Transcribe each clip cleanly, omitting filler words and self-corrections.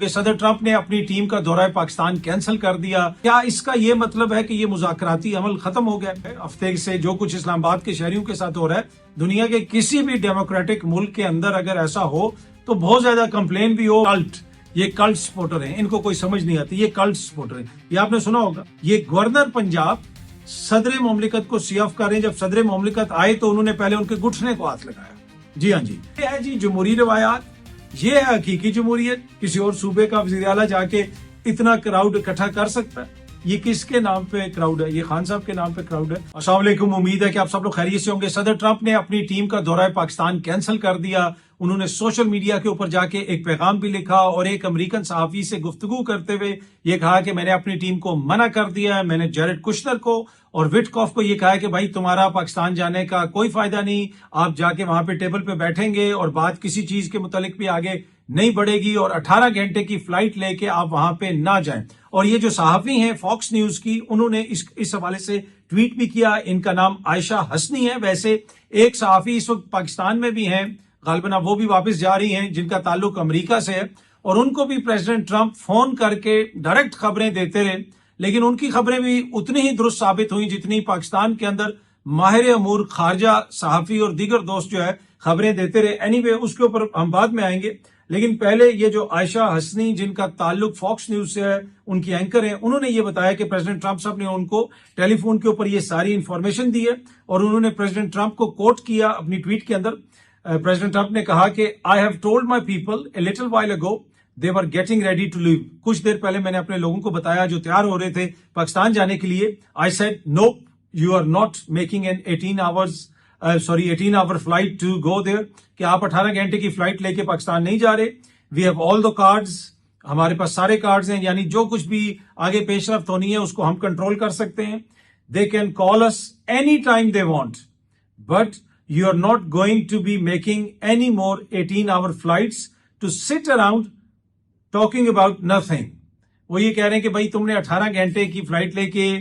کہ صدر ٹرمپ نے اپنی ٹیم کا دورہ پاکستان کینسل کر دیا. کیا اس کا یہ مطلب ہے کہ یہ مذاکراتی عمل ختم ہو گیا ہے؟ ہفتے سے جو کچھ اسلام آباد کے شہریوں کے ساتھ ہو رہا ہے، دنیا کے کسی بھی ڈیموکریٹک ملک کے اندر اگر ایسا ہو تو بہت زیادہ کمپلین بھی ہو. یہ کلٹ سپورٹر ہیں، ان کو کوئی سمجھ نہیں آتی. یہ کلٹ سپورٹر ہیں، یہ آپ نے سنا ہوگا. یہ گورنر پنجاب صدر مملکت کو سی آف کر رہے ہیں. جب صدر مملکت آئے تو انہوں نے پہلے ان کے گھٹنے کو ہاتھ لگایا. جی ہاں جی، یہ ہے جی جمہوری روایات، یہ ہے حقیقی جمہوریت. کسی اور صوبے کا وزیر اعلیٰ جا کے اتنا کراؤڈ اکٹھا کر سکتا ہے؟ یہ کس کے نام پہ کراؤڈ ہے؟ یہ خان صاحب کے نام پہ کراؤڈ ہے. السلام علیکم، امید ہے کہ آپ سب لوگ خیریت سے ہوں گے. صدر ٹرمپ نے اپنی ٹیم کا دورہ پاکستان کینسل کر دیا. انہوں نے سوشل میڈیا کے اوپر جا کے ایک پیغام بھی لکھا اور ایک امریکن صحافی سے گفتگو کرتے ہوئے یہ کہا کہ میں نے اپنی ٹیم کو منع کر دیا ہے. میں نے جیرڈ کشنر کو اور وٹکاف کو یہ کہا ہے کہ بھائی تمہارا پاکستان جانے کا کوئی فائدہ نہیں. آپ جا کے وہاں پہ ٹیبل پہ بیٹھیں گے اور بات کسی چیز کے متعلق بھی آگے نہیں بڑھے گی، اور 18 گھنٹے کی فلائٹ لے کے آپ وہاں پہ نہ جائیں. اور یہ جو صحافی ہیں فاکس نیوز کی، انہوں نے اس حوالے سے ٹویٹ بھی کیا. ان کا نام عائشہ حسنی ہے. ویسے ایک صحافی اس وقت پاکستان میں بھی ہیں، غالباً وہ بھی واپس جا رہی ہیں، جن کا تعلق امریکہ سے ہے، اور ان کو بھی پریزیڈنٹ ٹرمپ فون کر کے ڈائریکٹ خبریں دیتے رہے. لیکن ان کی خبریں بھی اتنی ہی درست ثابت ہوئیں جتنی پاکستان کے اندر ماہر امور خارجہ صحافی اور دیگر دوست جو ہے خبریں دیتے رہے. اینی وے اس کے اوپر ہم بعد میں آئیں گے. لیکن پہلے یہ جو عائشہ حسنی جن کا تعلق فاکس نیوز سے ہے، ان کی اینکر ہیں، انہوں نے یہ بتایا کہ پریزیڈنٹ ٹرمپ صاحب نے ان کو ٹیلی فون کے اوپر یہ ساری انفارمیشن دی ہے. اور انہوں نے پریزیڈنٹ ٹرمپ کو کوٹ کیا اپنی ٹویٹ کے اندر. پریزیڈنٹ ٹرمپ نے کہا کہ I have told my people a little while ago they were getting ready to leave. کچھ دیر پہلے میں نے اپنے لوگوں کو بتایا جو تیار ہو رہے تھے پاکستان جانے کے لیے. I said no, you are not making an 18-hour flight to go there. کہ آپ 18 گھنٹے کی فلائٹ لے کے پاکستان نہیں جا رہے. We have all the cards. ہمارے پاس سارے کارڈز ہیں، یعنی جو کچھ بھی آگے پیش رفت ہونی ہے اس کو ہم کنٹرول کر سکتے ہیں. They can call us any time they want, but you are not going to be making any more 18-hour flights to sit around talking about nothing. وہ یہ کہہ رہے ہیں کہ بھائی تم نے 18 گھنٹے کی فلائٹ لے کے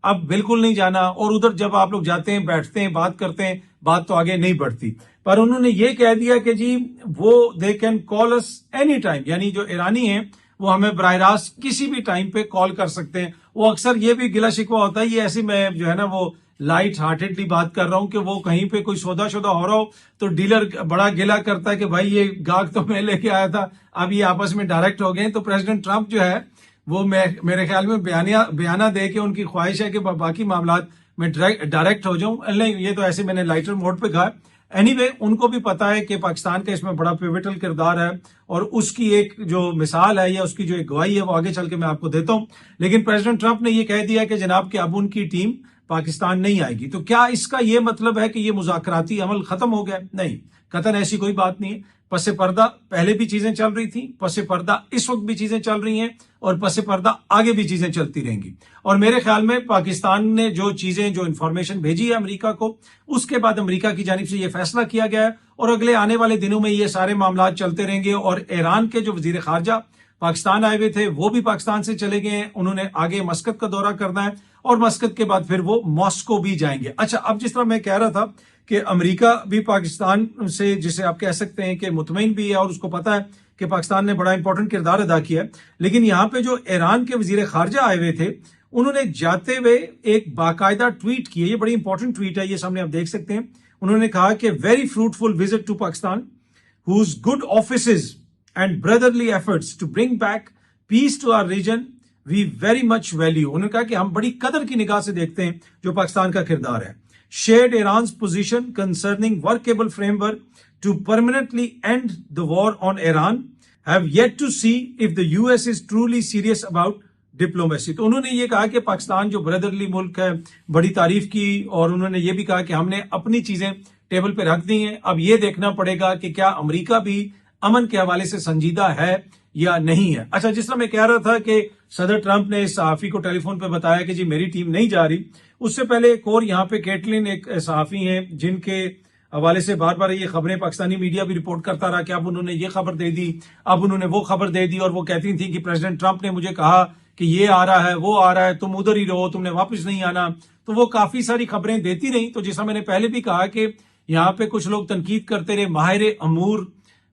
اب بالکل نہیں جانا، اور ادھر جب آپ لوگ جاتے ہیں بیٹھتے ہیں بات کرتے ہیں، بات تو آگے نہیں بڑھتی. پر انہوں نے یہ کہہ دیا کہ جی وہ they can call us any time، یعنی جو ایرانی ہیں وہ ہمیں براہ راست کسی بھی ٹائم پہ کال کر سکتے ہیں. وہ اکثر یہ بھی گلا شکوہ ہوتا ہے، یہ ایسی میں جو ہے نا وہ لائٹ ہارٹیڈلی بات کر رہا ہوں کہ وہ کہیں پہ کوئی سودا شدہ ہو رہا ہو تو ڈیلر بڑا گلا کرتا ہے کہ بھائی یہ گاہک تو میں لے کے آیا تھا، اب یہ آپس میں ڈائریکٹ ہو گئے. تو پریزیڈنٹ ٹرمپ جو ہے وہ میرے خیال میں بیانہ دے کے ان کی خواہش ہے کہ باقی معاملات میں ڈائریکٹ ہو جاؤں. نہیں، یہ تو ایسے میں نے لائٹر موڈ پہ کہا. اینی وے ان کو بھی پتا ہے کہ پاکستان کا اس میں بڑا پیوٹل کردار ہے، اور اس کی ایک جو مثال ہے یا اس کی جو ایک گواہی ہے وہ آگے چل کے میں آپ کو دیتا ہوں. لیکن پریزیڈنٹ ٹرمپ نے یہ کہہ دیا کہ جناب کہ اب ان کی ٹیم پاکستان نہیں آئے گی. تو کیا اس کا یہ مطلب ہے کہ یہ مذاکراتی عمل ختم ہو گیا؟ نہیں، قطعاً ایسی کوئی بات نہیں ہے. پس پردہ پہلے بھی چیزیں چل رہی تھیں، پس پردہ اس وقت بھی چیزیں چل رہی ہیں، اور پس پردہ آگے بھی چیزیں چلتی رہیں گی. اور میرے خیال میں پاکستان نے جو انفارمیشن بھیجی ہے امریکہ کو، اس کے بعد امریکہ کی جانب سے یہ فیصلہ کیا گیا ہے، اور اگلے آنے والے دنوں میں یہ سارے معاملات چلتے رہیں گے. اور ایران کے جو وزیر خارجہ پاکستان آئے ہوئے تھے وہ بھی پاکستان سے چلے گئے ہیں. انہوں نے آگے مسقط کا دورہ کرنا ہے، اور مسقط کے بعد پھر وہ ماسکو بھی جائیں گے. اچھا، اب جس طرح میں کہہ رہا تھا کہ امریکہ بھی پاکستان سے جسے آپ کہہ سکتے ہیں کہ مطمئن بھی ہے، اور اس کو پتا ہے کہ پاکستان نے بڑا امپورٹنٹ کردار ادا کیا ہے. لیکن یہاں پہ جو ایران کے وزیر خارجہ آئے ہوئے تھے، انہوں نے جاتے ہوئے ایک باقاعدہ ٹویٹ کی ہے. یہ بڑی امپورٹنٹ ٹویٹ ہے، یہ سامنے آپ دیکھ سکتے ہیں. انہوں نے کہا کہ very fruitful visit to Pakistan whose good offices and brotherly efforts to bring back peace to our region we very much value. انہوں نے کہا کہ ہم بڑی قدر کی نگاہ سے دیکھتے ہیں جو پاکستان کا کردار ہے. Shared Iran's position concerning workable framework to permanently end the war on Iran. Have yet to see if the US is truly serious about diplomacy. تو انہوں نے یہ کہا کہ پاکستان جو بردرلی ملک ہے، بڑی تعریف کی، اور انہوں نے یہ بھی کہا کہ ہم نے اپنی چیزیں ٹیبل پہ رکھ دی ہیں. اب یہ دیکھنا پڑے گا کہ کیا امریکہ بھی امن کے حوالے سے سنجیدہ ہے یا نہیں ہے. اچھا، جس طرح میں کہہ رہا تھا کہ صدر ٹرمپ نے اس صحافی کو ٹیلی فون پہ بتایا کہ جی میری ٹیم نہیں جا رہی، اس سے پہلے ایک اور یہاں پہ کیٹلن ایک صحافی ہیں جن کے حوالے سے بار بار یہ خبریں پاکستانی میڈیا بھی رپورٹ کرتا رہا کہ اب انہوں نے یہ خبر دے دی، اب انہوں نے وہ خبر دے دی، اور وہ کہتی تھیں کہ پریزیڈنٹ ٹرمپ نے مجھے کہا کہ یہ آ رہا ہے، وہ آ رہا ہے، تم ادھر ہی رہو، تم نے واپس نہیں آنا. تو وہ کافی ساری خبریں دیتی رہیں. تو جیسا میں نے پہلے بھی کہا کہ یہاں پہ کچھ لوگ تنقید کرتے رہے، ماہر امور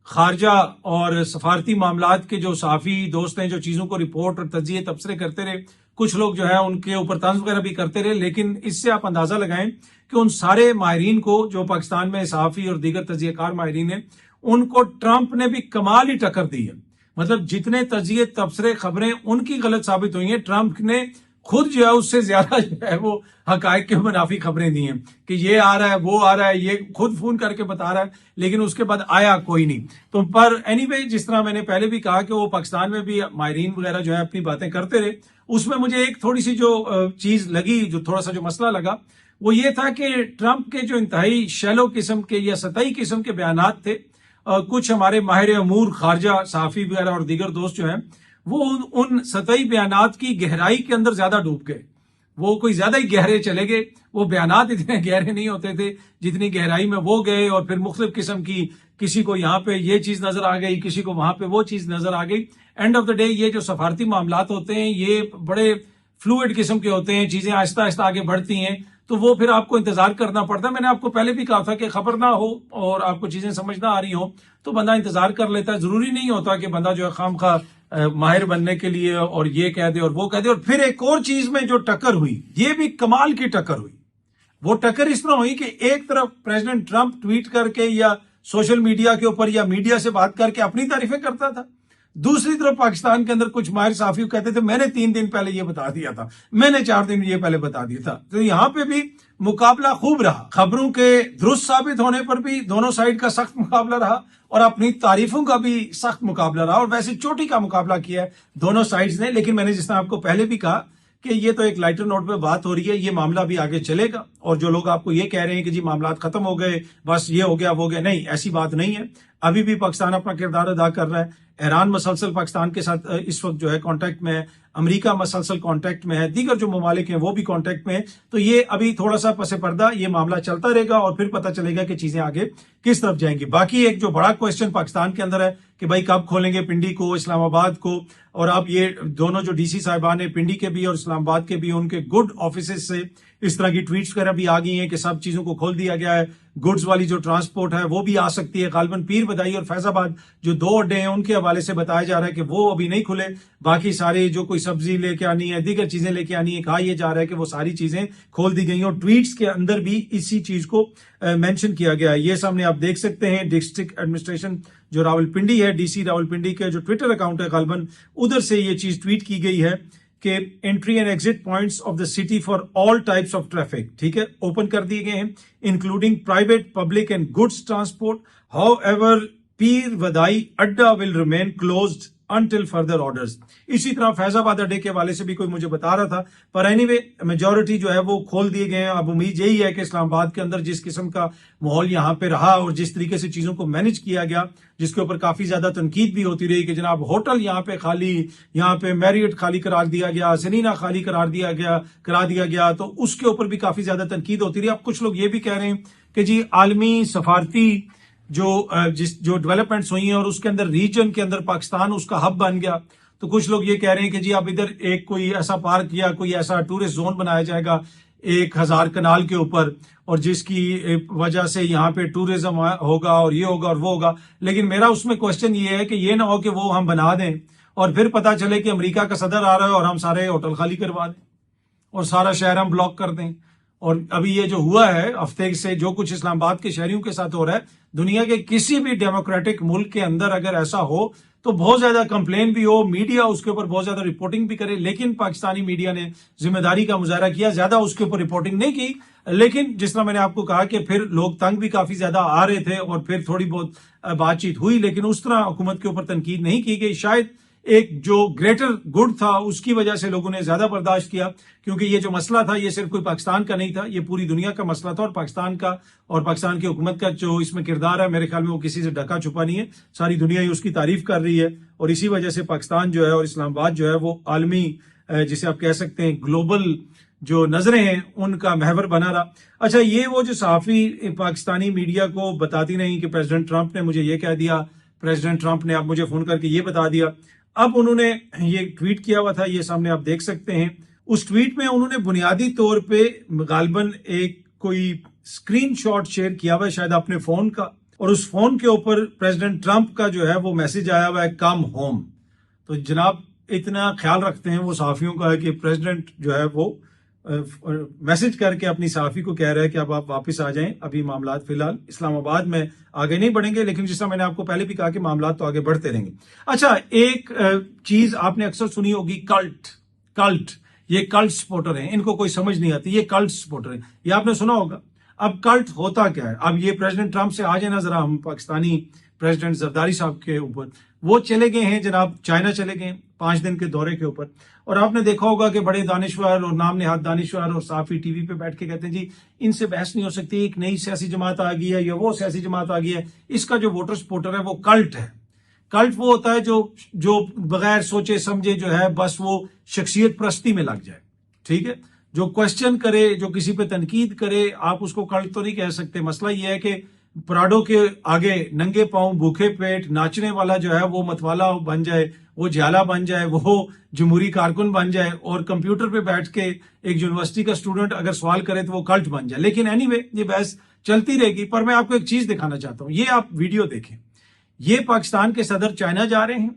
خارجہ اور سفارتی معاملات کے جو صحافی دوست ہیں جو چیزوں کو رپورٹ اور تجزیے تبصرے کرتے رہے، کچھ لوگ جو ہے ان کے اوپر طنز وغیرہ بھی کرتے رہے، لیکن اس سے آپ اندازہ لگائیں کہ ان سارے ماہرین کو جو پاکستان میں صحافی اور دیگر تجزیہ کار ماہرین ہیں، ان کو ٹرمپ نے بھی کمال ہی ٹکر دی ہے. مطلب جتنے تجزیے تبصرے خبریں ان کی غلط ثابت ہوئی ہیں، ٹرمپ نے خود جو ہے اس سے زیادہ جو ہے وہ حقائق کے منافی خبریں دی ہیں کہ یہ آ رہا ہے وہ آ رہا ہے، یہ خود فون کر کے بتا رہا ہے، لیکن اس کے بعد آیا کوئی نہیں. تو پر اینی وے، جس طرح میں نے پہلے بھی کہا کہ وہ پاکستان میں بھی ماہرین وغیرہ جو ہے اپنی باتیں کرتے رہے، اس میں مجھے ایک تھوڑی سی جو چیز لگی، جو تھوڑا سا جو مسئلہ لگا، وہ یہ تھا کہ ٹرمپ کے جو انتہائی شیلو قسم کے یا سطحی قسم کے بیانات تھے، کچھ ہمارے ماہر امور خارجہ صحافی وغیرہ اور دیگر دوست جو ہیں وہ ان سطحی بیانات کی گہرائی کے اندر زیادہ ڈوب گئے. وہ کوئی زیادہ ہی گہرے چلے گئے، وہ بیانات اتنے گہرے نہیں ہوتے تھے جتنی گہرائی میں وہ گئے، اور پھر مختلف قسم کی، کسی کو یہاں پہ یہ چیز نظر آ گئی، کسی کو وہاں پہ وہ چیز نظر آ گئی. اینڈ آف دا ڈے یہ جو سفارتی معاملات ہوتے ہیں یہ بڑے فلوئڈ قسم کے ہوتے ہیں، چیزیں آہستہ آہستہ آگے بڑھتی ہیں، تو وہ پھر آپ کو انتظار کرنا پڑتا ہے. میں نے آپ کو پہلے بھی کہا تھا کہ خبر نہ ہو اور آپ کو چیزیں سمجھ نہ آ رہی ہوں تو بندہ انتظار کر لیتا ہے. ضروری نہیں ہوتا کہ بندہ جو ہے خام خواہ ماہر بننے کے لیے اور یہ کہہ دے اور وہ کہہ دے. اور پھر ایک اور چیز میں جو ٹکر ہوئی، یہ بھی کمال کی ٹکر ہوئی. وہ ٹکر اس طرح ہوئی کہ ایک طرف پریزیڈنٹ ٹرمپ ٹویٹ کر کے یا سوشل میڈیا کے اوپر یا میڈیا سے بات کر کے اپنی تعریفیں کرتا تھا، دوسری طرف پاکستان کے اندر کچھ ماہر صحافی کہتے تھے میں نے 3 دن پہلے یہ بتا دیا تھا، میں نے 4 دن یہ پہلے بتا دیا تھا. تو یہاں پہ بھی مقابلہ خوب رہا، خبروں کے درست ثابت ہونے پر بھی دونوں سائڈ کا سخت مقابلہ رہا، اور اپنی تعریفوں کا بھی سخت مقابلہ رہا، اور ویسے چوٹی کا مقابلہ کیا ہے دونوں سائڈز نے. لیکن میں نے جس طرح آپ کو پہلے بھی کہا کہ یہ تو ایک لائٹر نوٹ پہ بات ہو رہی ہے، یہ معاملہ بھی آگے چلے گا. اور جو لوگ آپ کو یہ کہہ رہے ہیں کہ جی معاملات ختم ہو گئے، بس یہ ہو گیا وہ ہو گیا، نہیں، ایسی بات نہیں ہے. ابھی بھی پاکستان اپنا کردار ادا کر رہا ہے. ایران مسلسل پاکستان کے ساتھ اس وقت جو ہے کانٹیکٹ میں ہے، امریکہ مسلسل کانٹیکٹ میں ہے، دیگر جو ممالک ہیں وہ بھی کانٹیکٹ میں ہیں. تو یہ ابھی تھوڑا سا پس پردہ یہ معاملہ چلتا رہے گا، اور پھر پتہ چلے گا کہ چیزیں آگے کس طرف جائیں گی. باقی ایک جو بڑا کوسچن پاکستان کے اندر ہے کہ بھائی کب کھولیں گے پنڈی کو، اسلام آباد کو. اور اب یہ دونوں جو ڈی سی صاحبان ہیں، پنڈی کے بھی اور اسلام آباد کے بھی، ان کے گڈ آفیسز سے اس طرح کی ٹویٹس وغیرہ بھی آ گئی ہیں کہ سب چیزوں کو کھول دیا گیا ہے. گڈز والی جو ٹرانسپورٹ ہے وہ بھی آ سکتی ہے. غالباً پیر بدائی اور فیض آباد جو 2 اڈے ہیں ان کے حوالے سے بتایا جا رہا ہے کہ وہ ابھی نہیں کھلے. باقی سارے جو کوئی سبزی لے کے آنی ہے، دیگر چیزیں لے کے آنی ہے، کہا یہ جا رہا ہے کہ وہ ساری چیزیں کھول دی گئی ہیں. اور ٹویٹس کے اندر بھی اسی چیز کو مینشن کیا گیا ہے. یہ سامنے آپ دیکھ سکتے ہیں، ڈسٹرکٹ ایڈمنسٹریشن جو راولپنڈی ہے، ڈی سی راولپنڈی کا جو ٹویٹر اکاؤنٹ ہے غالباً ادھر سے یہ چیز ٹویٹ کی گئی ہے کہ entry and exit points of the city for all types of traffic, ٹھیک ہے، اوپن کر دیے گئے ہیں، including private, public and goods transport. However Pir Wadhai adda will remain closed until further orders. اسی طرح فیض آباد اڈے کے حوالے سے بھی کوئی مجھے بتا رہا تھا، پر اینی وے میجورٹی جو ہے وہ کھول دیے گئے ہیں. اب امید یہی ہے کہ اسلام آباد کے اندر جس قسم کا ماحول یہاں پہ رہا اور جس طریقے سے چیزوں کو مینج کیا گیا، جس کے اوپر کافی زیادہ تنقید بھی ہوتی رہی کہ جناب ہوٹل یہاں پہ خالی، یہاں پہ میریٹ خالی قرار دیا گیا، سنینا خالی کرا دیا گیا، تو اس کے اوپر بھی کافی زیادہ تنقید ہوتی رہی. اب کچھ لوگ یہ بھی کہہ رہے ہیں کہ جی عالمی سفارتی جو ڈیولپمنٹس ہوئی ہیں اور اس کے اندر ریجن کے اندر پاکستان اس کا ہب بن گیا، تو کچھ لوگ یہ کہہ رہے ہیں کہ جی اب ادھر ایک کوئی ایسا پارک یا کوئی ایسا ٹورسٹ زون بنایا جائے گا 1000 کنال کے اوپر، اور جس کی وجہ سے یہاں پہ ٹورزم ہوگا اور یہ ہوگا اور وہ ہوگا. لیکن میرا اس میں کوشچن یہ ہے کہ یہ نہ ہو کہ وہ ہم بنا دیں اور پھر پتا چلے کہ امریکہ کا صدر آ رہا ہے اور ہم سارے ہوٹل خالی کروا دیں اور سارا شہر ہم بلاک کر دیں. اور ابھی یہ جو ہوا ہے ہفتے سے، جو کچھ اسلام آباد کے شہریوں کے ساتھ ہو رہا ہے، دنیا کے کسی بھی ڈیموکریٹک ملک کے اندر اگر ایسا ہو تو بہت زیادہ کمپلین بھی ہو، میڈیا اس کے اوپر بہت زیادہ رپورٹنگ بھی کرے. لیکن پاکستانی میڈیا نے ذمہ داری کا مظاہرہ کیا، زیادہ اس کے اوپر رپورٹنگ نہیں کی. لیکن جس طرح میں نے آپ کو کہا کہ پھر لوگ تنگ بھی کافی زیادہ آ رہے تھے اور پھر تھوڑی بہت بات چیت ہوئی، لیکن اس طرح حکومت کے اوپر تنقید نہیں کی گئی. شاید ایک جو گریٹر گڈ تھا اس کی وجہ سے لوگوں نے زیادہ برداشت کیا، کیونکہ یہ جو مسئلہ تھا یہ صرف کوئی پاکستان کا نہیں تھا، یہ پوری دنیا کا مسئلہ تھا. اور پاکستان کا اور پاکستان کی حکومت کا جو اس میں کردار ہے، میرے خیال میں وہ کسی سے ڈھکا چھپا نہیں ہے. ساری دنیا ہی اس کی تعریف کر رہی ہے، اور اسی وجہ سے پاکستان جو ہے اور اسلام آباد جو ہے وہ عالمی، جسے آپ کہہ سکتے ہیں گلوبل جو نظریں ہیں ان کا محور بنا رہا. اچھا، یہ وہ جو صحافی پاکستانی میڈیا کو بتاتی نہیں کہ پریزیڈنٹ ٹرمپ نے مجھے یہ کہہ دیا، پریزیڈنٹ ٹرمپ نے اب مجھے فون کر کے یہ بتا دیا. اب انہوں نے یہ ٹویٹ کیا ہوا تھا، یہ سامنے آپ دیکھ سکتے ہیں. اس ٹویٹ میں انہوں نے بنیادی طور پہ غالباً ایک کوئی اسکرین شاٹ شیئر کیا ہوا ہے شاید اپنے فون کا، اور اس فون کے اوپر پریزیڈنٹ ٹرمپ کا جو ہے وہ میسج آیا ہوا ہے کم ہوم. تو جناب اتنا خیال رکھتے ہیں وہ صحافیوں کا کہ پریزیڈنٹ جو ہے وہ میسج کر کے اپنی صحافی کو کہہ رہا ہے کہ اب آپ واپس آ جائیں. ابھی معاملات فی الحال اسلام آباد میں آگے نہیں بڑھیں گے، لیکن جس طرح میں نے آپ کو پہلے بھی کہا کہ معاملات تو آگے بڑھتے رہیں گے. اچھا، ایک چیز آپ نے اکثر سنی ہوگی، کلٹ. یہ کلٹ سپورٹر ہیں، ان کو کوئی سمجھ نہیں آتی، یہ کلٹ سپورٹر ہیں، یہ آپ نے سنا ہوگا. اب کلٹ ہوتا کیا ہے؟ اب یہ پریزیڈنٹ ٹرمپ سے آ جائیں نا ذرا ہم پاکستانی پریزیڈنٹ زرداری صاحب کے اوپر. وہ چلے گئے ہیں جناب چائنا، چلے گئے 5 دن کے دورے کے اوپر. اور آپ نے دیکھا ہوگا کہ بڑے دانشور اور نام نہاد دانشور اور صحافی ٹی وی پہ بیٹھ کے کہتے ہیں جی ان سے بحث نہیں ہو سکتی، ایک نئی سیاسی جماعت آ گئی ہے یا وہ سیاسی جماعت آ گئی ہے. اس کا جو ووٹر سپورٹر ہے وہ کلٹ ہے. کلٹ وہ ہوتا ہے جو بغیر سوچے سمجھے جو ہے بس وہ شخصیت پرستی میں لگ جائے. ٹھیک ہے، جو کوشچن کرے، جو کسی پہ تنقید کرے، آپ اس کو کلٹ تو نہیں کہہ سکتے. مسئلہ یہ ہے کہ پراڈو کے آگے ننگے پاؤں بھوکے پیٹ ناچنے والا جو ہے وہ متوالا بن جائے، وہ جھالا بن جائے، وہ جمہوری کارکن بن جائے، اور کمپیوٹر پہ بیٹھ کے ایک یونیورسٹی کا اسٹوڈنٹ اگر سوال کرے تو وہ کلٹ بن جائے. لیکن اینی وے یہ بحث چلتی رہے گی. پر میں آپ کو ایک چیز دکھانا چاہتا ہوں، یہ آپ ویڈیو دیکھیں. یہ پاکستان کے صدر چائنا جا رہے ہیں،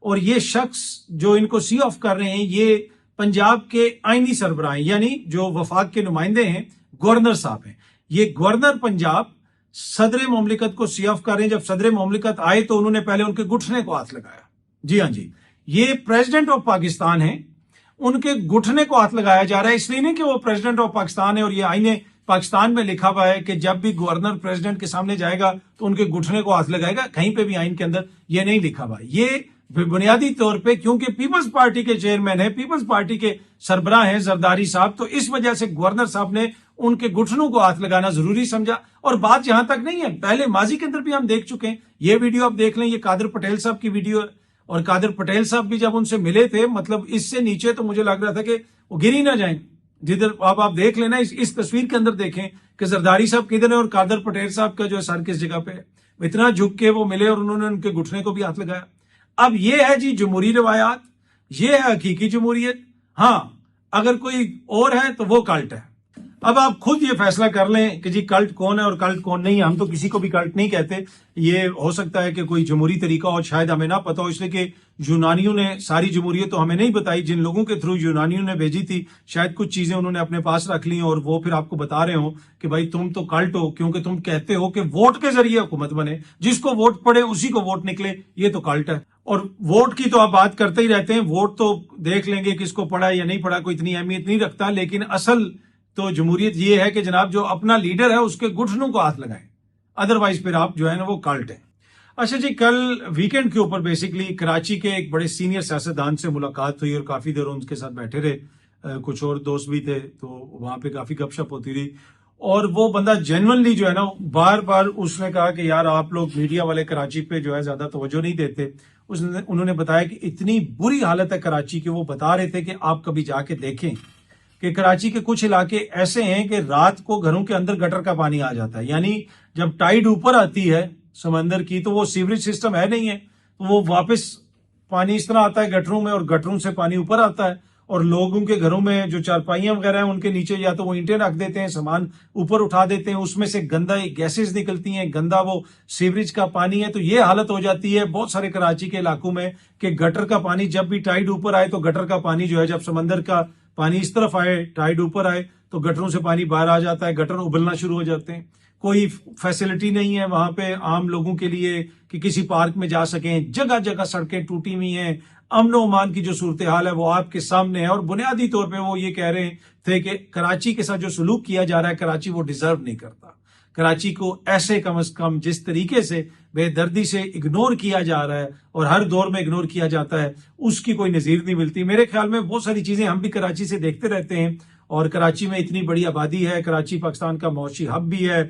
اور یہ شخص جو ان کو سی آف کر رہے ہیں یہ پنجاب کے آئینی سربراہ یعنی جو وفاق کے نمائندے ہیں، گورنر صاحب ہیں. یہ گورنر پنجاب صدر مملکت کو سی آف کر رہے ہیں. جب صدر مملکت آئے تو انہوں نے پہلے ان کے گھٹنے کو ہاتھ لگایا. جی ہاں جی، یہ پریزیڈنٹ آف پاکستان ہیں، ان کے گھٹنے کو ہاتھ لگایا جا رہا ہے. اس لیے نہیں کہ وہ پریزیڈنٹ آف پاکستان ہے اور یہ آئین پاکستان میں لکھا ہوا ہے کہ جب بھی گورنر پریزیڈنٹ کے سامنے جائے گا تو ان کے گھٹنے کو ہاتھ لگائے گا. کہیں پہ بھی آئین کے اندر یہ نہیں لکھا ہوا. یہ بنیادی طور پہ کیونکہ پیپلز پارٹی کے چیئرمین ہیں، پیپلز پارٹی کے سربراہ ہیں زرداری صاحب، تو اس وجہ سے گورنر صاحب نے ان کے گھٹنوں کو ہاتھ لگانا ضروری سمجھا. اور بات یہاں تک نہیں ہے، پہلے ماضی کے اندر بھی ہم دیکھ چکے ہیں. یہ ویڈیو آپ دیکھ لیں، یہ قادر پٹیل صاحب کی ویڈیو ہے. اور قادر پٹیل صاحب بھی جب ان سے ملے تھے، مطلب اس سے نیچے تو مجھے لگ رہا تھا کہ وہ گر ہی نہ جائیں. جدھر آپ دیکھ لینا، اس تصویر کے اندر دیکھیں کہ زرداری صاحب کدھر ہے اور قادر پٹیل صاحب کا جو ہے سر کس جگہ پہ ہے. اتنا جھک کے وہ ملے اور انہوں نے ان کے گھٹنے کو بھی ہاتھ لگایا. اب یہ ہے جی جمہوری روایات، یہ ہے حقیقی جمہوریت. ہاں اگر کوئی اور ہے تو وہ کلٹ ہے. اب آپ خود یہ فیصلہ کر لیں کہ جی کلٹ کون ہے اور کلٹ کون نہیں ہے. ہم تو کسی کو بھی کلٹ نہیں کہتے. یہ ہو سکتا ہے کہ کوئی جمہوری طریقہ اور شاید ہمیں نہ پتا ہو، اس لیے کہ یونانیوں نے ساری جمہوریت تو ہمیں نہیں بتائی. جن لوگوں کے تھرو یونانیوں نے بھیجی تھی شاید کچھ چیزیں انہوں نے اپنے پاس رکھ لی اور وہ پھر آپ کو بتا رہے ہوں کہ بھائی تم تو کلٹ ہو کیونکہ تم کہتے ہو کہ ووٹ کے ذریعے حکومت بنے، جس کو ووٹ پڑے اسی کو ووٹ نکلے. یہ تو کلٹ ہے. اور ووٹ کی تو آپ بات کرتے ہی رہتے ہیں، ووٹ تو دیکھ لیں گے کس کو پڑا یا نہیں پڑا، کوئی اتنی اہمیت نہیں رکھتا. لیکن اصل تو جمہوریت یہ ہے کہ جناب جو اپنا لیڈر ہے اس کے گھٹنوں کو ہاتھ لگائیں، ادروائز پھر آپ جو ہے نا وہ کلٹ ہے. اچھا جی، کل ویکینڈ کے اوپر بیسیکلی کراچی کے ایک بڑے سینئر سیاستدان سے ملاقات ہوئی اور کافی دیر ان کے ساتھ بیٹھے رہے. کچھ اور دوست بھی تھے تو وہاں پہ کافی گپ شپ ہوتی رہی. اور وہ بندہ جینونلی جو ہے نا بار بار اس نے کہا کہ یار آپ لوگ میڈیا والے کراچی پہ جو ہے زیادہ توجہ نہیں دیتے. انہوں نے بتایا کہ اتنی بری حالت ہے کراچی کی. وہ بتا رہے تھے کہ آپ کبھی جا کے دیکھیں کہ کراچی کے کچھ علاقے ایسے ہیں کہ رات کو گھروں کے اندر گٹر کا پانی آ جاتا ہے. یعنی جب ٹائیڈ اوپر آتی ہے سمندر کی تو وہ سیوریج سسٹم ہے نہیں ہے، تو وہ واپس پانی اس طرح آتا ہے گٹروں میں اور گٹروں سے پانی اوپر آتا ہے. اور لوگوں کے گھروں میں جو چارپائیاں وغیرہ ہیں ان کے نیچے یا تو وہ اینٹیں رکھ دیتے ہیں، سامان اوپر اٹھا دیتے ہیں، اس میں سے گندا گیسز نکلتی ہیں، گندا وہ سیوریج کا پانی ہے. تو یہ حالت ہو جاتی ہے بہت سارے کراچی کے علاقوں میں کہ گٹر کا پانی جب بھی ٹائیڈ اوپر آئے تو گٹر کا پانی جو ہے جب سمندر کا پانی اس طرف آئے ٹائیڈ اوپر آئے تو گٹروں سے پانی باہر آ جاتا ہے، گٹر ابلنا شروع ہو جاتے ہیں. کوئی فیسلٹی نہیں ہے وہاں پہ عام لوگوں کے لیے کہ کسی پارک میں جا سکیں. جگہ جگہ سڑکیں ٹوٹی ہوئی ہیں. امن و امان کی جو صورتحال ہے وہ آپ کے سامنے ہے. اور بنیادی طور پہ وہ یہ کہہ رہے تھے کہ کراچی کے ساتھ جو سلوک کیا جا رہا ہے کراچی وہ ڈیزرو نہیں کرتا. کراچی کو ایسے کم از کم جس طریقے سے بے دردی سے اگنور کیا جا رہا ہے اور ہر دور میں اگنور کیا جاتا ہے اس کی کوئی نظیر نہیں ملتی. میرے خیال میں بہت ساری چیزیں ہم بھی کراچی سے دیکھتے رہتے ہیں. اور کراچی میں اتنی بڑی آبادی ہے، کراچی پاکستان کا معاشی ہب بھی ہے،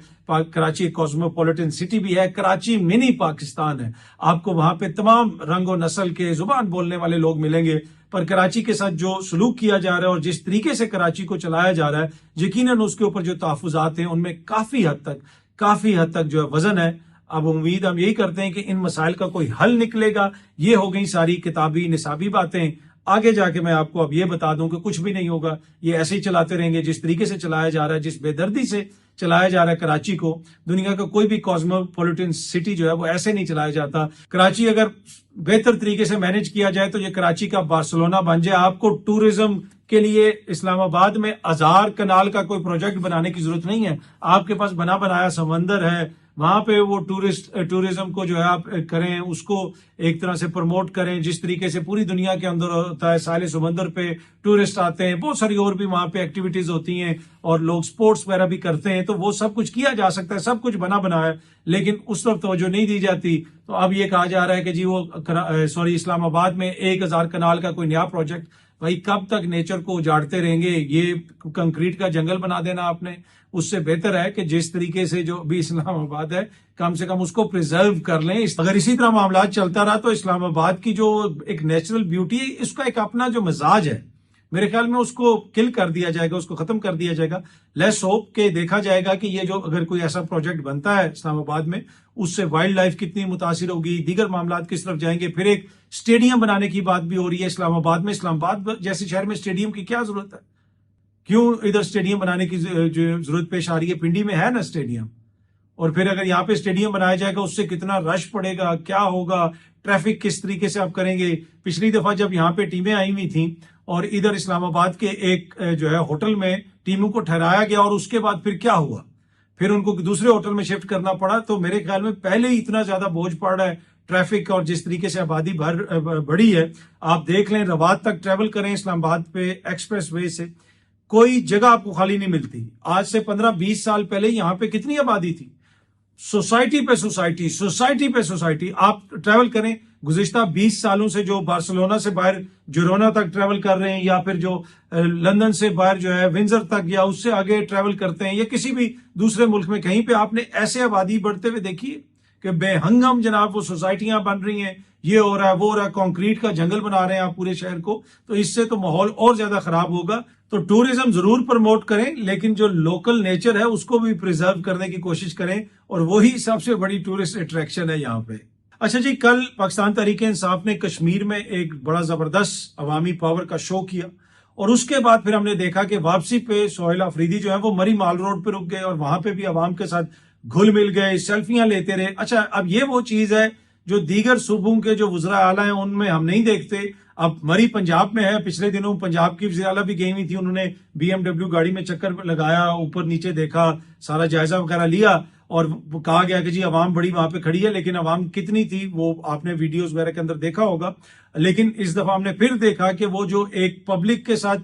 کراچی کاسموپولیٹن سٹی بھی ہے، کراچی منی پاکستان ہے. آپ کو وہاں پہ تمام رنگ و نسل کے زبان بولنے والے لوگ ملیں گے. پر کراچی کے ساتھ جو سلوک کیا جا رہا ہے اور جس طریقے سے کراچی کو چلایا جا رہا ہے یقیناً اس کے اوپر جو تحفظات ہیں ان میں کافی حد تک جو ہے وزن ہے. اب امید ہم یہی کرتے ہیں کہ ان مسائل کا کوئی حل نکلے گا. یہ ہو گئی ساری کتابی نصابی باتیں. آگے جا کے میں آپ کو اب یہ بتا دوں کہ کچھ بھی نہیں ہوگا. یہ ایسے ہی چلاتے رہیں گے جس طریقے سے چلایا جا رہا ہے، جس بے دردی سے چلایا جا رہا ہے کراچی کو. دنیا کا کوئی بھی کاسموپولیٹن سٹی جو ہے وہ ایسے نہیں چلایا جاتا. کراچی اگر بہتر طریقے سے مینج کیا جائے تو یہ کراچی کا بارسلونا بن جائے. آپ کو ٹورزم کے لیے اسلام آباد میں ہزار کنال کا کوئی پروجیکٹ بنانے کی ضرورت نہیں ہے. آپ کے پاس بنا بنایا سمندر ہے, وہاں پہ وہ ٹورزم کو جو ہے آپ کریں, اس کو ایک طرح سے پروموٹ کریں جس طریقے سے پوری دنیا کے اندر ہوتا ہے. ساحل سمندر پہ ٹورسٹ آتے ہیں, بہت ساری اور بھی وہاں پہ ایکٹیویٹیز ہوتی ہیں اور لوگ سپورٹس وغیرہ بھی کرتے ہیں, تو وہ سب کچھ کیا جا سکتا ہے, سب کچھ بنا بنایا ہے, لیکن اس طرف توجہ نہیں دی جاتی. تو اب یہ کہا جا رہا ہے کہ جی وہ اسلام آباد میں 1000 کنال کا کوئی نیا پروجیکٹ. بھائی کب تک نیچر کو اجاڑتے رہیں گے؟ یہ کنکریٹ کا جنگل بنا دینا آپ نے. اس سے بہتر ہے کہ جس طریقے سے جو بھی اسلام آباد ہے کم سے کم اس کو پریزرو کر لیں. اگر اسی طرح معاملات چلتا رہا تو اسلام آباد کی جو ایک نیچرل بیوٹی ہے, اس کا ایک اپنا جو مزاج ہے, میرے خیال میں اس کو کل کر دیا جائے گا, اس کو ختم کر دیا جائے گا. لیٹس ہوپ کہ دیکھا جائے گا کہ یہ جو اگر کوئی ایسا پروجیکٹ بنتا ہے اسلام آباد میں, اس سے وائلڈ لائف کتنی متاثر ہوگی, دیگر معاملات کس طرف جائیں گے. پھر ایک اسٹیڈیم بنانے کی بات بھی ہو رہی ہے اسلام آباد میں. اسلام آباد جیسے شہر میں اسٹیڈیم کی کیا ضرورت ہے؟ کیوں ادھر اسٹیڈیم بنانے کی ضرورت پیش آ رہی ہے؟ پنڈی میں ہے نا اسٹیڈیم. اور پھر اگر یہاں پہ اسٹیڈیم بنایا جائے گا اس سے کتنا رش پڑے گا, کیا ہوگا, ٹریفک کس طریقے سے آپ کریں گے. پچھلی دفعہ جب یہاں پہ ٹیمیں آئی ہوئی تھیں اور ادھر اسلام آباد کے ایک جو ہے ہوٹل میں ٹیموں کو ٹھہرایا گیا, اور اس کے بعد پھر کیا ہوا, پھر ان کو دوسرے ہوٹل میں شفٹ کرنا پڑا. تو میرے خیال میں پہلے ہی اتنا زیادہ بوجھ پڑ رہا ہے ٹریفک, اور جس طریقے سے آبادی بڑی ہے. آپ دیکھ لیں رواد تک ٹریول کریں اسلام آباد پہ ایکسپریس وے سے, کوئی جگہ آپ کو خالی نہیں ملتی. آج سے 15-20 سال پہلے یہاں پہ کتنی آبادی تھی, سوسائٹی پہ سوسائٹی, سوسائٹی پہ سوسائٹی. آپ ٹریول کریں گزشتہ 20 سالوں سے, جو بارسلونا سے باہر جیرونا تک ٹریول کر رہے ہیں, یا پھر جو لندن سے باہر جو ہے ونزر تک یا اس سے آگے ٹریول کرتے ہیں, یا کسی بھی دوسرے ملک میں کہیں پہ, آپ نے ایسے آبادی بڑھتے ہوئے دیکھی کہ بے ہنگم جناب وہ سوسائٹیاں بن رہی ہیں, یہ ہو رہا ہے وہ ہو رہا ہے, کنکریٹ کا جنگل بنا رہے ہیں آپ پورے شہر کو. تو اس سے تو ماحول اور زیادہ خراب ہوگا. تو ٹورزم ضرور پروموٹ کریں, لیکن جو لوکل نیچر ہے اس کو بھی پریزرو کرنے کی کوشش کریں, اور وہی سب سے بڑی ٹورسٹ اٹریکشن ہے یہاں پہ. اچھا جی, کل پاکستان تحریک انصاف نے کشمیر میں ایک بڑا زبردست عوامی پاور کا شو کیا, اور اس کے بعد پھر ہم نے دیکھا کہ واپسی پہ سہیل آفریدی جو ہے وہ مری مال روڈ پہ رک گئے, اور وہاں پہ بھی عوام کے ساتھ گھل مل گئے, سیلفیاں لیتے رہے. اچھا, اب یہ وہ چیز ہے جو دیگر صوبوں کے جو وزراء اعلیٰ ہیں ان میں ہم نہیں دیکھتے. اب مری پنجاب میں ہے, پچھلے دنوں پنجاب کی وزیر اعلیٰ بھی گئی ہوئی تھی, انہوں نے BMW گاڑی میں چکر لگایا, اوپر نیچے دیکھا, سارا جائزہ وغیرہ لیا, اور کہا گیا کہ جی عوام بڑی وہاں پہ کھڑی ہے, لیکن عوام کتنی تھی وہ آپ نے ویڈیوز وغیرہ کے اندر دیکھا ہوگا. لیکن اس دفعہ ہم نے پھر دیکھا کہ وہ جو ایک پبلک کے ساتھ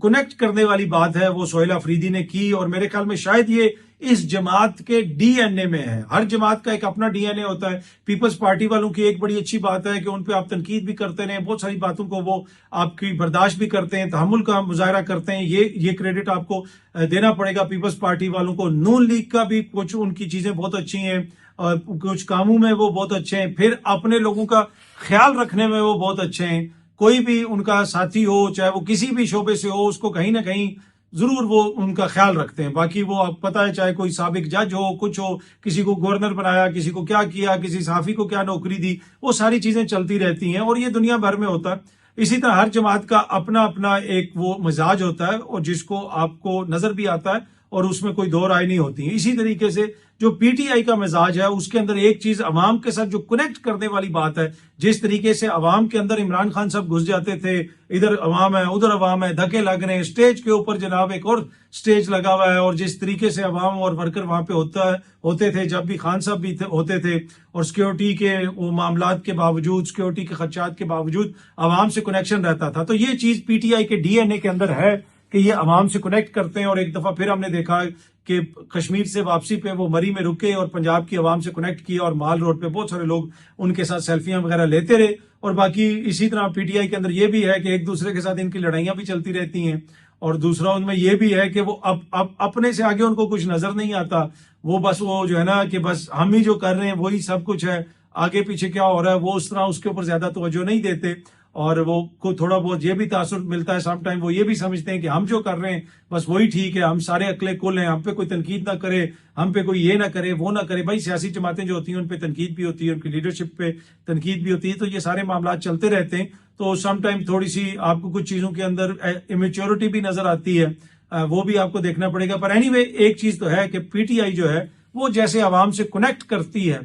کنیکٹ کرنے والی بات ہے وہ سہیل آفریدی نے کی, اور میرے خیال میں شاید یہ اس جماعت کے ڈی این اے میں ہے. ہر جماعت کا ایک اپنا ڈی این اے ہوتا ہے. پیپلز پارٹی والوں کی ایک بڑی اچھی بات ہے کہ ان پہ آپ تنقید بھی کرتے رہیں, بہت ساری باتوں کو وہ آپ کی برداشت بھی کرتے ہیں, تحمل کا مظاہرہ کرتے ہیں, یہ کریڈٹ آپ کو دینا پڑے گا پیپلز پارٹی والوں کو. نون لیگ کا بھی کچھ ان کی چیزیں بہت اچھی ہیں, اور کچھ کاموں میں وہ بہت اچھے ہیں, پھر اپنے لوگوں کا خیال رکھنے میں وہ بہت اچھے ہیں. کوئی بھی ان کا ساتھی ہو, چاہے وہ کسی بھی شعبے سے ہو, اس کو کہیں نہ کہیں ضرور وہ ان کا خیال رکھتے ہیں. باقی وہ آپ پتہ ہے, چاہے کوئی سابق جج ہو, کچھ ہو, کسی کو گورنر بنایا, کسی کو کیا کیا, کسی صحافی کو کیا نوکری دی, وہ ساری چیزیں چلتی رہتی ہیں, اور یہ دنیا بھر میں ہوتا ہے. اسی طرح ہر جماعت کا اپنا اپنا ایک وہ مزاج ہوتا ہے, اور جس کو آپ کو نظر بھی آتا ہے, اور اس میں کوئی دو رائے نہیں ہوتی ہے. اسی طریقے سے جو پی ٹی آئی کا مزاج ہے, اس کے اندر ایک چیز عوام کے ساتھ جو کنیکٹ کرنے والی بات ہے, جس طریقے سے عوام کے اندر عمران خان صاحب گھس جاتے تھے, ادھر عوام ہے ادھر عوام ہے, دھکے لگ رہے ہیں, اسٹیج کے اوپر جناب ایک اور اسٹیج لگا ہوا ہے, اور جس طریقے سے عوام اور ورکر وہاں پہ ہوتے تھے, جب بھی خان صاحب بھی ہوتے تھے, اور سیکیورٹی کے وہ معاملات کے باوجود, سیکیورٹی کے خدشات کے باوجود عوام سے کنیکشن رہتا تھا. تو یہ چیز پی ٹی آئی کے ڈی این اے کے اندر ہے کہ یہ عوام سے کنیکٹ کرتے ہیں. اور ایک دفعہ پھر ہم نے دیکھا کہ کشمیر سے واپسی پہ وہ مری میں رکے اور پنجاب کی عوام سے کنیکٹ کیا, اور مال روڈ پہ بہت سارے لوگ ان کے ساتھ سیلفیاں وغیرہ لیتے رہے. اور باقی اسی طرح پی ٹی آئی کے اندر یہ بھی ہے کہ ایک دوسرے کے ساتھ ان کی لڑائیاں بھی چلتی رہتی ہیں, اور دوسرا ان میں یہ بھی ہے کہ وہ اب اپنے سے آگے ان کو کچھ نظر نہیں آتا. وہ بس وہ جو ہے نا کہ بس ہم ہی جو کر رہے ہیں وہی سب کچھ ہے, آگے پیچھے کیا ہو رہا ہے وہ اس طرح اس کے اوپر زیادہ توجہ نہیں دیتے. اور وہ کو تھوڑا بہت یہ بھی تاثر ملتا ہے سم ٹائم, وہ یہ بھی سمجھتے ہیں کہ ہم جو کر رہے ہیں بس وہی ٹھیک ہے, ہم سارے عقلے کل ہیں, ہم پہ کوئی تنقید نہ کرے, ہم پہ کوئی یہ نہ کرے, وہ نہ کرے. بھائی سیاسی جماعتیں جو ہوتی ہیں ان پہ تنقید بھی ہوتی ہے, ان کی لیڈرشپ پہ تنقید بھی ہوتی ہے, تو یہ سارے معاملات چلتے رہتے ہیں. تو سم ٹائم تھوڑی سی آپ کو کچھ چیزوں کے اندر امیچورٹی بھی نظر آتی ہے. وہ بھی آپ کو دیکھنا پڑے گا. پر اینی وے ایک چیز تو ہے کہ پی ٹی آئی جو ہے وہ جیسے عوام سے کنیکٹ کرتی ہے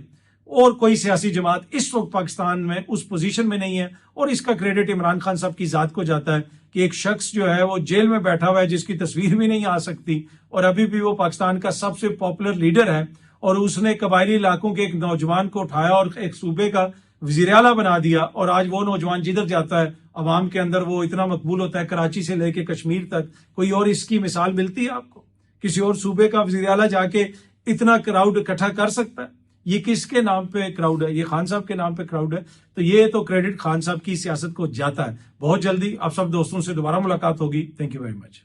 اور کوئی سیاسی جماعت اس وقت پاکستان میں اس پوزیشن میں نہیں ہے, اور اس کا کریڈٹ عمران خان صاحب کی ذات کو جاتا ہے کہ ایک شخص جو ہے وہ جیل میں بیٹھا ہوا ہے جس کی تصویر بھی نہیں آ سکتی, اور ابھی بھی وہ پاکستان کا سب سے پاپولر لیڈر ہے, اور اس نے قبائلی علاقوں کے ایک نوجوان کو اٹھایا اور ایک صوبے کا وزیر اعلیٰ بنا دیا, اور آج وہ نوجوان جدھر جاتا ہے عوام کے اندر وہ اتنا مقبول ہوتا ہے, کراچی سے لے کے کشمیر تک. کوئی اور اس کی مثال ملتی ہے آپ کو؟ کسی اور صوبے کا وزیر اعلیٰ جا کے اتنا کراؤڈ اکٹھا کر سکتا ہے؟ یہ کس کے نام پہ کراؤڈ ہے؟ یہ خان صاحب کے نام پہ کراؤڈ ہے. تو یہ تو کریڈٹ خان صاحب کی سیاست کو جاتا ہے. بہت جلدی آپ سب دوستوں سے دوبارہ ملاقات ہوگی. Thank you very much.